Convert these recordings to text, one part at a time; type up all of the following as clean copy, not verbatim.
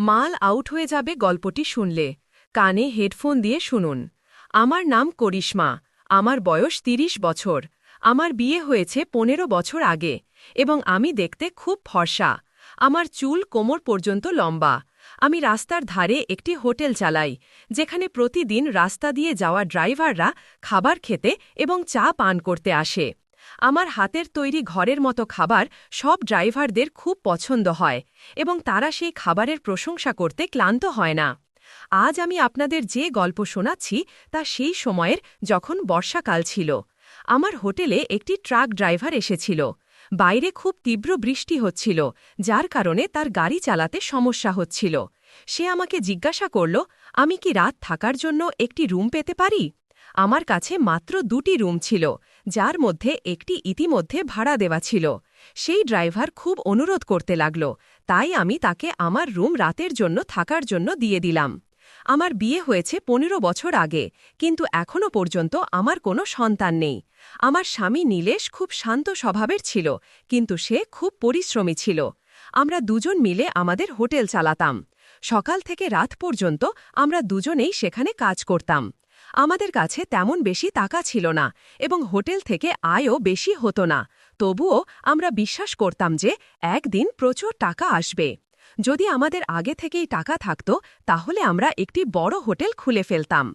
মাল আউট হয়ে যাবে গল্পটি শুনলে কানে হেডফোন দিয়ে শুনুন। আমার নাম করিশ্মা, আমার বয়স ৩০ বছর। আমার বিয়ে হয়েছে ১৫ বছর আগে এবং আমি দেখতে খুব ফর্সা। আমার চুল কোমর পর্যন্ত লম্বা। আমি রাস্তার ধারে একটি হোটেল চালাই, যেখানে প্রতিদিন রাস্তা দিয়ে যাওয়া ড্রাইভাররা খাবার খেতে এবং চা পান করতে আসে। আমার হাতের তৈরি ঘরের মতো খাবার সব ড্রাইভারদের খুব পছন্দ হয় এবং তারা সেই খাবারের প্রশংসা করতে ক্লান্ত হয় না। আজ আমি আপনাদের যে গল্প শোনাচ্ছি তা সেই সময়ের, যখন বর্ষাকাল ছিল। আমার হোটেলে একটি ট্রাক ড্রাইভার এসেছিল। বাইরে খুব তীব্র বৃষ্টি হচ্ছিল, যার কারণে তার গাড়ি চালাতে সমস্যা হচ্ছিল। সে আমাকে জিজ্ঞাসা করল, আমি কি রাত থাকার জন্য একটি রুম পেতে পারি? আমার কাছে মাত্র ২টি রুম ছিল, যার মধ্যে একটি ইতিমধ্যে ভাড়া দেওয়া ছিল। সেই ড্রাইভার খুব অনুরোধ করতে লাগল, তাই আমি তাকে আমার রুম রাতের জন্য থাকার জন্য দিয়ে দিলাম। আমার বিয়ে হয়েছে ১৫ বছর আগে, কিন্তু এখনও পর্যন্ত আমার কোনো সন্তান নেই। আমার স্বামী নীলেশ খুব শান্ত স্বভাবের ছিল, কিন্তু সে খুব পরিশ্রমী ছিল। আমরা দুজন মিলে আমাদের হোটেল চালাতাম। সকাল থেকে রাত পর্যন্ত আমরা দুজনেই সেখানে কাজ করতাম। আমাদের কাছে তেমন বেশি টাকা ছিল না এবং হোটেল থেকে আয়ও বেশি হতো না। তবুও আমরা বিশ্বাস করতাম যে একদিন প্রচুর টাকা আসবে। যদি আমাদের আগে থেকেই টাকা থাকত, তাহলে আমরা একটি বড় হোটেল খুলে ফেলতাম।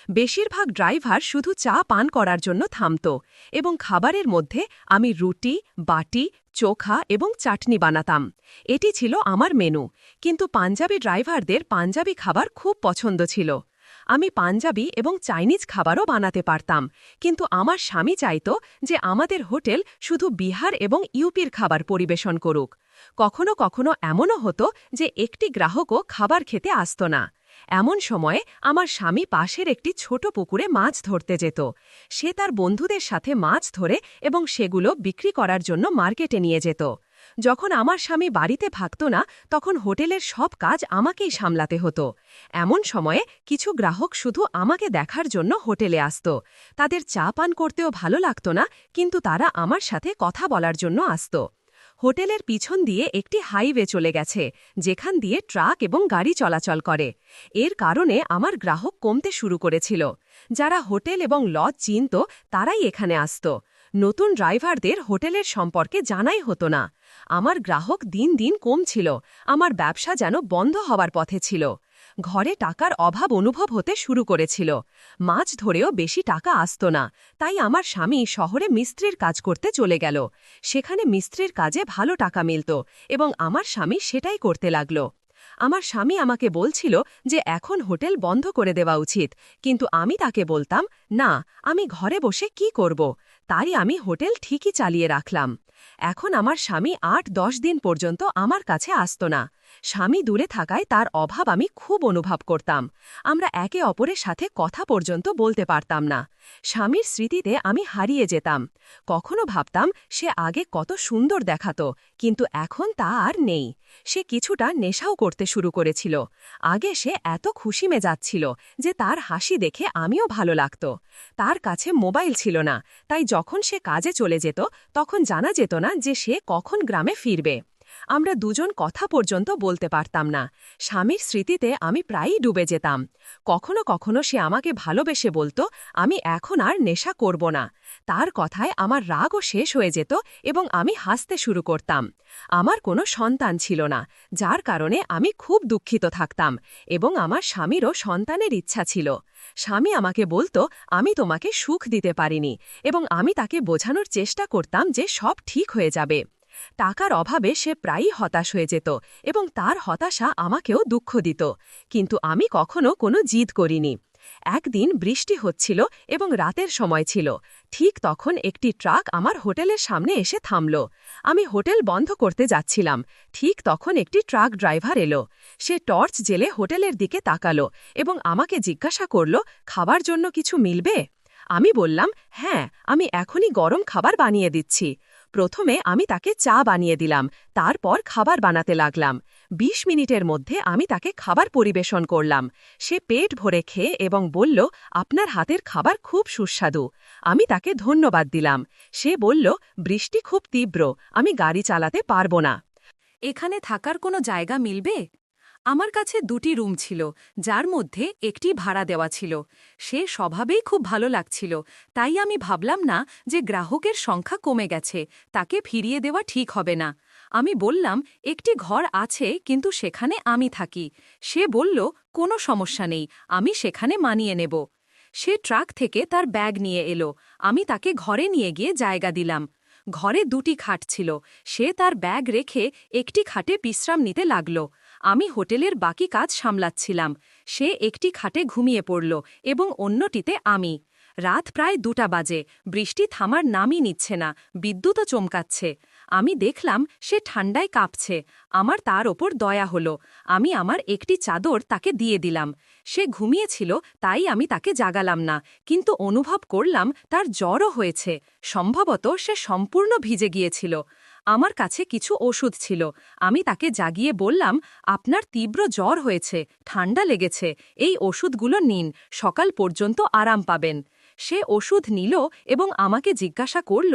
বেশিরভাগ ড্রাইভার শুধু চা পান করার জন্য থামত এবং খাবারের মধ্যে আমি রুটি, বাটি, চোখা এবং চাটনি বানাতাম। এটি ছিল আমার মেনু, কিন্তু পাঞ্জাবি ড্রাইভারদের পাঞ্জাবি খাবার খুব পছন্দ ছিল। আমি পাঞ্জাবি এবং চাইনিজ খাবারও বানাতে পারতাম, কিন্তু আমার স্বামী চাইত যে আমাদের হোটেল শুধু বিহার এবং ইউপির খাবার পরিবেশন করুক। কখনো কখনো এমনও হতো যে একটি গ্রাহকও খাবার খেতে আসত না। এমন সময়ে আমার স্বামী পাশের একটি ছোট পুকুরে মাছ ধরতে যেত। সে তার বন্ধুদের সাথে মাছ ধরে এবং সেগুলো বিক্রি করার জন্য মার্কেটে নিয়ে যেত। যখন আমার স্বামী বাড়িতে থাকত না, তখন হোটেলের সব কাজ আমাকেই সামলাতে হতো। এমন সময়ে কিছু গ্রাহক শুধু আমাকে দেখার জন্য হোটেলে আসত। তাদের চা পান করতেও ভালো লাগত না, কিন্তু তারা আমার সাথে কথা বলার জন্য আসত। হোটেলের পিছন দিয়ে একটি হাইওয়ে চলে গেছে, যেখান দিয়ে ট্রাক এবং গাড়ি চলাচল করে। এর কারণে আমার গ্রাহক কমতে শুরু করেছিল। যারা হোটেল এবং লজ চিনত, তারাই এখানে আসত। নতুন ড্রাইভারদের হোটেলের সম্পর্কে জানাই হতো না। আমার গ্রাহক দিন দিন কমছিল। আমার ব্যবসা যেন বন্ধ হওয়ার পথে ছিল। ঘরে টাকার অভাব অনুভব হতে শুরু করেছিল। মাছ ধরেও বেশি টাকা আসত না, তাই আমার স্বামী শহরে মিস্ত্রির কাজ করতে চলে গেল। সেখানে মিস্ত্রির কাজে ভালো টাকা মিলত এবং আমার স্বামী সেটাই করতে লাগল। আমার স্বামী আমাকে বলছিল যে এখন হোটেল বন্ধ করে দেওয়া উচিত, কিন্তু আমি তাকে বলতাম, না, আমি ঘরে বসে কি করব। তাই আমি হোটেল ঠিকই চালিয়ে রাখলাম। এখন আমার স্বামী ৮-১০ দিন পর্যন্ত আমার কাছে আসত না। স্বামী দূরে থাকায় তার অভাব আমি খুব অনুভব করতাম। আমরা একে অপরের সাথে কথা পর্যন্ত বলতে পারতাম না। স্বামীর স্মৃতিতে আমি হারিয়ে যেতাম। কখনো ভাবতাম সে আগে কত সুন্দর দেখাত, কিন্তু এখন তা আর নেই। সে কিছুটা নেশাও করতে শুরু করেছিল। আগে সে এত খুশি মেজাচ্ছিল যে তার হাসি দেখে আমিও ভালো লাগত। তার কাছে মোবাইল ছিল না, তাই যখন সে কাজে চলে যেত, তখন জানা যেত না যে সে কখন গ্রামে ফিরবে। আমরা দুজন কথা পর্যন্ত বলতে পারতাম না। স্বামীর স্মৃতিতে আমি প্রায়ই ডুবে যেতাম। কখনো কখনো সে আমাকে ভালোবেসে বলতো, আমি এখন আর নেশা করব না। তার কথায় আমার রাগও শেষ হয়ে যেত এবং আমি হাসতে শুরু করতাম। আমার কোনো সন্তান ছিল না, যার কারণে আমি খুব দুঃখিত থাকতাম এবং আমার স্বামীরও সন্তানের ইচ্ছা ছিল। স্বামী আমাকে বলতো, আমি তোমাকে সুখ দিতে পারিনি, এবং আমি তাকে বোঝানোর চেষ্টা করতাম যে সব ঠিক হয়ে যাবে। টাকার অভাবে সে প্রায়ই হতাশ হয়ে যেত এবং তার হতাশা আমাকেও দুঃখ দিত, কিন্তু আমি কখনো কোনো জিদ করিনি। একদিন বৃষ্টি হচ্ছিল এবং রাতের সময় ছিল। ঠিক তখন একটি ট্রাক আমার হোটেলের সামনে এসে থামল। আমি হোটেল বন্ধ করতে যাচ্ছিলাম। ঠিক তখন একটি ট্রাক ড্রাইভার এলো। সে টর্চ জেলে হোটেলের দিকে তাকালো এবং আমাকে জিজ্ঞাসা করল, খাবার জন্য কিছু মিলবে? আমি বললাম, হ্যাঁ, আমি এখনই গরম খাবার বানিয়ে দিচ্ছি। প্রথমে আমি তাকে চা বানিয়ে দিলাম, তারপর খাবার বানাতে লাগলাম। ২০ মিনিটের মধ্যে আমি তাকে খাবার পরিবেশন করলাম। সে পেট ভরে খেয়ে এবং বলল, আপনার হাতের খাবার খুব সুস্বাদু। আমি তাকে ধন্যবাদ দিলাম। সে বলল, বৃষ্টি খুব তীব্র, আমি গাড়ি চালাতে পারব না। এখানে থাকার কোনো জায়গা মিলবে? আমার কাছে 2টি রুম ছিল, যার মধ্যে একটি ভাড়া দেওয়া ছিল। সে স্বভাবেই খুব ভালো লাগছিল, তাই আমি ভাবলাম না যে গ্রাহকের সংখ্যা কমে গেছে, তাকে ফিরিয়ে দেওয়া ঠিক হবে না। আমি বললাম, একটি ঘর আছে কিন্তু সেখানে আমি থাকি। সে বলল, কোনো সমস্যা নেই, আমি সেখানে মানিয়ে নেব। সে ট্রাক থেকে তার ব্যাগ নিয়ে এলো। আমি তাকে ঘরে নিয়ে গিয়ে জায়গা দিলাম। ঘরে 2টি খাট ছিল। সে তার ব্যাগ রেখে একটি খাটে বিশ্রাম নিতে লাগল। আমি হোটেলের বাকি কাজ সামলাচ্ছিলাম। সে একটি খাটে ঘুমিয়ে পড়ল এবং অন্যটিতে আমি। রাত প্রায় 2টা বাজে। বৃষ্টি থামার নামই নিচ্ছে না, বিদ্যুৎও চমকাচ্ছে। আমি দেখলাম সে ঠান্ডায় কাঁপছে। আমার তার ওপর দয়া হলো। আমি আমার একটি চাদর তাকে দিয়ে দিলাম। সে ঘুমিয়েছিল, তাই আমি তাকে জাগালাম না, কিন্তু অনুভব করলাম তার জ্বরও হয়েছে। সম্ভবত সে সম্পূর্ণ ভিজে গিয়েছিল। আমার কাছে কিছু ওষুধ ছিল। আমি তাকে জাগিয়ে বললাম, আপনার তীব্র জ্বর হয়েছে, ঠান্ডা লেগেছে, এই ওষুধগুলো নিন, সকাল পর্যন্ত আরাম পাবেন। সে ওষুধ নিল এবং আমাকে জিজ্ঞাসা করল,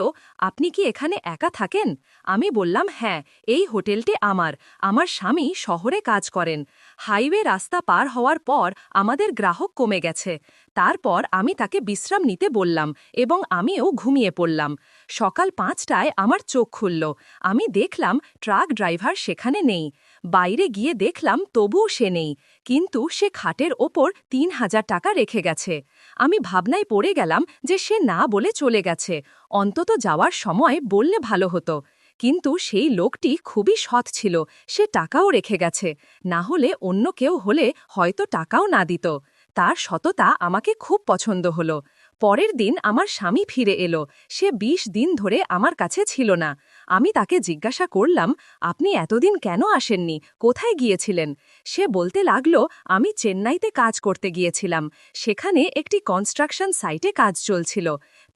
আপনি কি এখানে একা থাকেন? আমি বললাম, হ্যাঁ, এই হোটেলটি আমার। আমার স্বামী শহরে কাজ করেন। হাইওয়ে রাস্তা পার হওয়ার পর আমাদের গ্রাহক কমে গেছে। তারপর আমি তাকে বিশ্রাম নিতে বললাম এবং আমিও ঘুমিয়ে পড়লাম। সকাল 5টায় আমার চোখ খুলল। আমি দেখলাম ট্রাক ড্রাইভার সেখানে নেই। বাইরে গিয়ে দেখলাম তবুও সে নেই, কিন্তু সে খাটের ওপর 3000 টাকা রেখে গেছে। আমি ভাবনায় পড়ে গেলাম যে সে না বলে চলে গেছে। অন্তত যাওয়ার সময় বললে ভালো হতো। কিন্তু সেই লোকটি খুবই সৎ ছিল, সে টাকাও রেখে গেছে। না হলে অন্য কেউ হলে হয়তো টাকাও না দিত। তার সততা আমাকে খুব পছন্দ হলো। পরের দিন আমার স্বামী ফিরে এলো। সে 20 দিন ধরে আমার কাছে ছিল না। আমি তাকে জিজ্ঞাসা করলাম, আপনি এতদিন কেন আসেননি, কোথায় গিয়েছিলেন? সে বলতে লাগল, আমি চেন্নাইতে কাজ করতে গিয়েছিলাম। সেখানে একটি কনস্ট্রাকশন সাইটে কাজ চলছিল।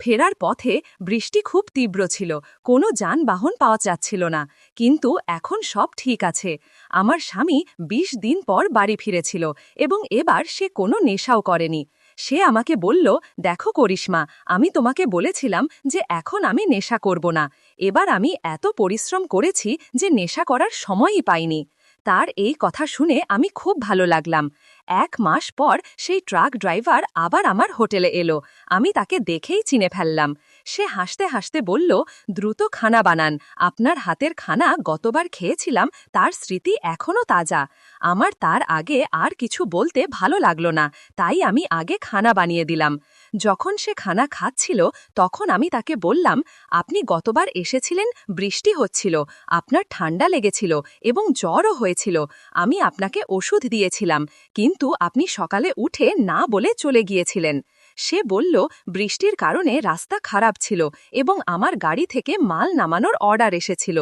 ফেরার পথে বৃষ্টি খুব তীব্র ছিল, কোনো যানবাহন পাওয়া যাচ্ছিল না। কিন্তু এখন সব ঠিক আছে। আমার স্বামী 20 দিন পর বাড়ি ফিরেছিল এবং এবার সে কোনো নেশাও করেনি। সে আমাকে বলল, দেখো করিশ্মা, আমি তোমাকে বলেছিলাম যে এখন আমি নেশা করব না। এবার আমি এত পরিশ্রম করেছি যে নেশা করার সময়ই পাইনি। তার এই কথা শুনে আমি খুব ভালো লাগলাম। 1 মাস পর সেই ট্রাক ড্রাইভার আবার আমার হোটেলে এলো। আমি তাকে দেখেই চিনে ফেললাম। সে হাসতে হাসতে বলল, দ্রুত খানা বানান, আপনার হাতের খানা গতবার খেয়েছিলাম, তার স্মৃতি এখনও তাজা। আমার তার আগে আর কিছু বলতে ভালো লাগলো না, তাই আমি আগে খানা বানিয়ে দিলাম। যখন সে খানা খাচ্ছিল তখন আমি তাকে বললাম, আপনি গতবার এসেছিলেন, বৃষ্টি হচ্ছিল, আপনার ঠান্ডা লেগেছিল এবং জ্বরও হয়েছিল। আমি আপনাকে ওষুধ দিয়েছিলাম, কিন্তু আপনি সকালে উঠে না বলে চলে গিয়েছিলেন। সে বলল, বৃষ্টির কারণে রাস্তা খারাপ ছিল এবং আমার গাড়ি থেকে মাল নামানোর অর্ডার এসেছিল।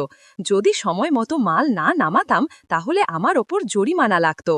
যদি সময় মতো মাল না নামাতাম তাহলে আমার ওপর জরিমানা লাগত।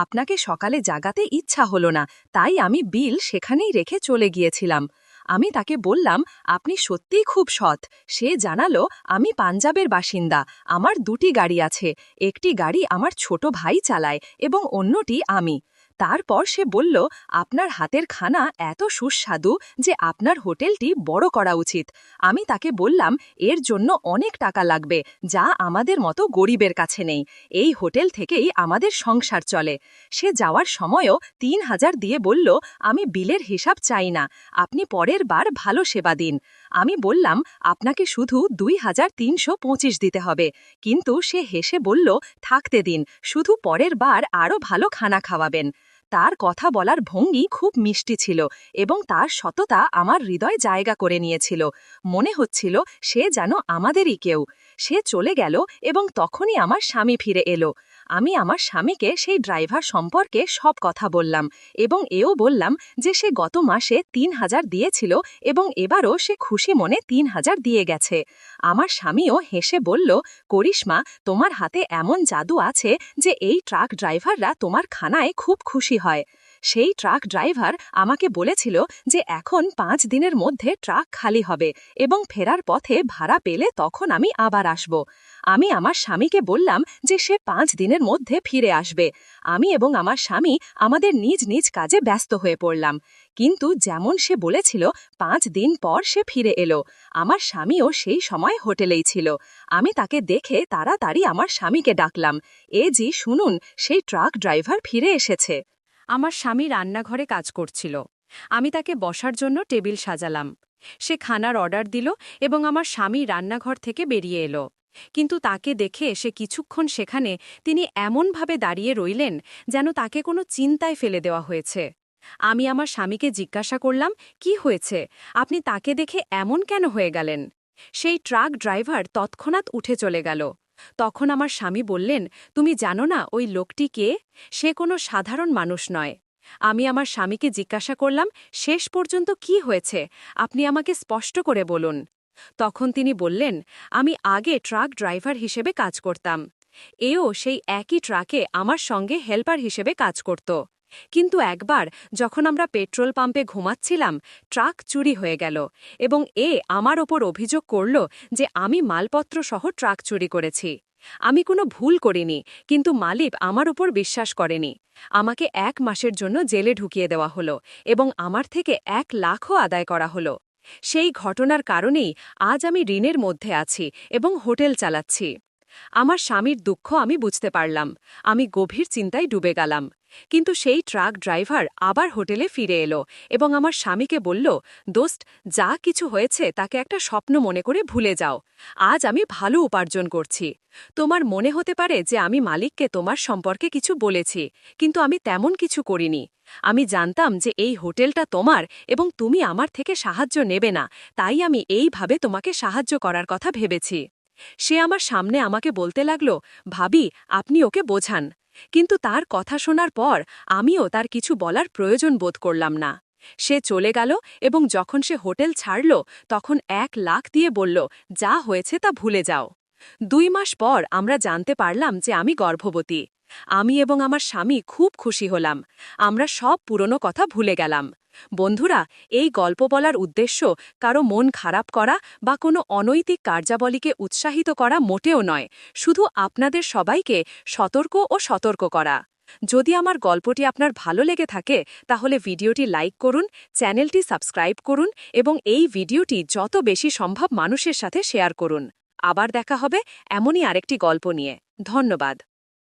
আপনাকে সকালে জাগাতে ইচ্ছা হলো না, তাই আমি বিল সেখানেই রেখে চলে গিয়েছিলাম। আমি তাকে বললাম, আপনি সত্যিই খুব সৎ। সে জানালো, আমি পাঞ্জাবের বাসিন্দা, আমার 2টি গাড়ি আছে। একটি গাড়ি আমার ছোট ভাই চালায় এবং অন্যটি আমি। তারপর সে বলল, আপনার হাতের খানা এত সুস্বাদু যে আপনার হোটেলটি বড় করা উচিত। আমি তাকে বললাম, এর জন্য অনেক টাকা লাগবে, যা আমাদের মতো গরিবের কাছে নেই। এই হোটেল থেকেই আমাদের সংসার চলে। সে যাওয়ার সময়ও 3000 দিয়ে বলল, আমি বিলের হিসাব চাই না, আপনি পরের বার ভালো সেবা দিন। আমি বললাম, আপনাকে শুধু 2325 দিতে হবে। কিন্তু সে হেসে বলল, থাকতে দিন, শুধু পরের বার আরও ভালো খানা খাওয়াবেন। তার কথা বলার ভঙ্গি খুব মিষ্টি ছিল এবং তার সততা আমার হৃদয় জায়গা করে নিয়েছিল। মনে হচ্ছিল সে যেন আমাদেরই কেউ। সে চলে গেল এবং তখনই আমার স্বামী ফিরে এলো। আমি আমার স্বামীকে সেই ড্রাইভার সম্পর্কে সব কথা বললাম এবং এও বললাম যে সে গত মাসে 3000 দিয়েছিল এবং এবারও সে খুশি মনে 3000 দিয়ে গেছে। আমার স্বামীও হেসে বলল, করিশ্মা, তোমার হাতে এমন জাদু আছে যে এই ট্রাক ড্রাইভাররা তোমার খানায় খুব খুশি হয়। সেই ট্রাক ড্রাইভার আমাকে বলেছিল যে এখন 5 দিনের মধ্যে ট্রাক খালি হবে এবং ফেরার পথে ভাড়া পেলে তখন আমি আবার আসব। আমি আমার স্বামীকে বললাম যে সে 5 দিনের মধ্যে ফিরে আসবে। আমি এবং আমার স্বামী আমাদের নিজ নিজ কাজে ব্যস্ত হয়ে পড়লাম। কিন্তু যেমন সে বলেছিল 5 দিন পর সে ফিরে এলো। আমার স্বামীও সেই সময় হোটেলেই ছিল। আমি তাকে দেখে তাড়াতাড়ি আমার স্বামীকে ডাকলাম, জি শুনুন, সেই ট্রাক ড্রাইভার ফিরে এসেছে। আমার স্বামী রান্নাঘরে কাজ করছিল। আমি তাকে বসার জন্য টেবিল সাজালাম। সে খানার অর্ডার দিল এবং আমার স্বামী রান্নাঘর থেকে বেরিয়ে এলো। কিন্তু তাকে দেখে সে কিছুক্ষণ সেখানে তিনি এমনভাবে দাঁড়িয়ে রইলেন যেন তাকে কোনো চিন্তায় ফেলে দেওয়া হয়েছে। আমি আমার স্বামীকে জিজ্ঞাসা করলাম, কি হয়েছে, আপনি তাকে দেখে এমন কেন হয়ে গেলেন? সেই ট্রাক ড্রাইভার তৎক্ষণাৎ উঠে চলে গেল। তখন আমার স্বামী বললেন, তুমি জানো না ওই লোকটি কে? সে কোনো সাধারণ মানুষ নয়। আমি আমার স্বামীকে জিজ্ঞাসা করলাম, শেষ পর্যন্ত কি হয়েছে, আপনি আমাকে স্পষ্ট করে বলুন। তখন তিনি বললেন, আমি আগে ট্রাক ড্রাইভার হিসেবে কাজ করতাম। এও সেই একই ট্রাকে আমার সঙ্গে হেল্পার হিসেবে কাজ করত। কিন্তু একবার যখন আমরা পেট্রোল পাম্পে ঘুমাচ্ছিলাম, ট্রাক চুরি হয়ে গেল এবং আমার ওপর অভিযোগ করল যে আমি মালপত্র সহ ট্রাক চুরি করেছি। আমি কোনো ভুল করিনি, কিন্তু মালিক আমার উপর বিশ্বাস করেনি। আমাকে 1 মাসের জন্য জেলে ঢুকিয়ে দেওয়া হলো এবং আমার থেকে 1 লাখও আদায় করা হলো। সেই ঘটনার কারণেই আজ আমি ঋণের মধ্যে আছি এবং হোটেল চালাচ্ছি। আমার স্বামীর দুঃখ আমি বুঝতে পারলাম। আমি গভীর চিন্তায় ডুবে গেলাম। কিন্তু সেই ট্রাক ড্রাইভার আবার হোটেলে ফিরে এলো এবং আমার স্বামীকে বলল, দোস্ত, যা কিছু হয়েছে তাকে একটা স্বপ্ন মনে করে ভুলে যাও। আজ আমি ভালো উপার্জন করছি। তোমার মনে হতে পারে যে আমি মালিককে তোমার সম্পর্কে কিছু বলেছি, কিন্তু আমি তেমন কিছু করিনি। আমি জানতাম যে এই হোটেলটা তোমার এবং তুমি আমার থেকে সাহায্য নেবে না, তাই আমি এইভাবে তোমাকে সাহায্য করার কথা ভেবেছি। সে আমার সামনে আমাকে বলতে লাগল, ভাবি, আপনি ওকে বোঝান। কিন্তু তার কথা শোনার পর আমিও তার কিছু বলার প্রয়োজন বোধ করলাম না। সে চলে গেল এবং যখন সে হোটেল ছাড়ল তখন 1 লাখ দিয়ে বলল, যা হয়েছে তা ভুলে যাও। 2 মাস পর আমরা জানতে পারলাম যে আমি গর্ভবতী। আমি এবং আমার স্বামী খুব খুশি হলাম। আমরা সব পুরনো কথা ভুলে গেলাম। বন্ধুরা, এই গল্প বলার উদ্দেশ্য কারো মন খারাপ করা বা কোনো অনৈতিক কার্যাবলীকে উৎসাহিত করা মোটেও নয়, শুধু আপনাদের সবাইকে সতর্ক করা। যদি আমার গল্পটি আপনার ভালো লেগে থাকে তাহলে ভিডিওটি লাইক করুন, চ্যানেলটি সাবস্ক্রাইব করুন এবং এই ভিডিওটি যত বেশি সম্ভব মানুষের সাথে শেয়ার করুন। আবার দেখা হবে এমনই আরেকটি গল্প নিয়ে। ধন্যবাদ।